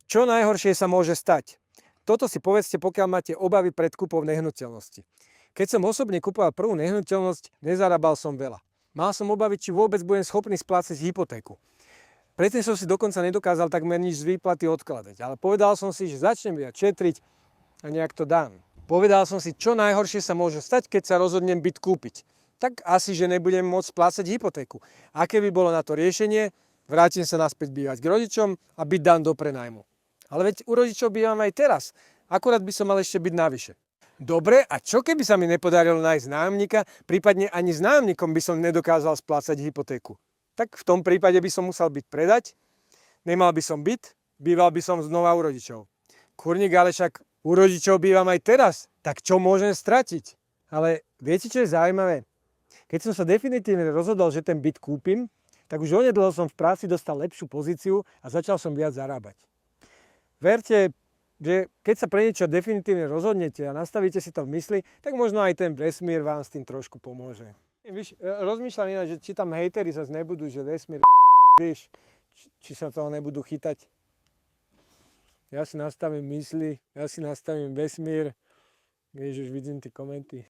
Čo najhoršie sa môže stať? Toto si povedzte, pokiaľ máte obavy pred kúpou nehnuteľnosti. Keď som osobne kupoval prvú nehnuteľnosť, nezarábal som veľa. Mal som obavy, či vôbec budem schopný splácať hypotéku. Predtým som si dokonca nedokázal takmer nič z výplaty odkladať, ale povedal som si, že začnem viac šetriť a nejak to dám. Povedal som si, čo najhoršie sa môže stať, keď sa rozhodnem byt kúpiť. Tak asi, že nebudem môcť splácať hypotéku. Aké by bolo na to riešenie? Vrátim sa naspäť bývať k rodičom a byt dám do prenajmu. Ale veď u rodičov bývam aj teraz. Akurát by som mal ešte byť navyše. Dobre, a čo keby sa mi nepodarilo nájsť nájomníka, prípadne ani s nájomníkom by som nedokázal splácať hypotéku? Tak v tom prípade by som musel byt predať, nemal by som byt, býval by som znova u rodičov. Kurník, ale však u rodičov bývam aj teraz, tak čo môžem stratiť? Ale viete, čo je zaujímavé? Keď som sa definitívne rozhodol, že ten byt kúpim, tak už onedlho som v práci dostal lepšiu pozíciu a začal som viac zarábať. Verte, že keď sa pre niečo definitívne rozhodnete a nastavíte si to v mysli, tak možno aj ten vesmír vám s tým trošku pomôže. Rozmýšľam ináč, že či tam hejteri zase nebudú, že vesmír vieš, či sa toho nebudú chytať. Ja si nastavím mysli, ja si nastavím vesmír, vieš, už vidím tie komenty.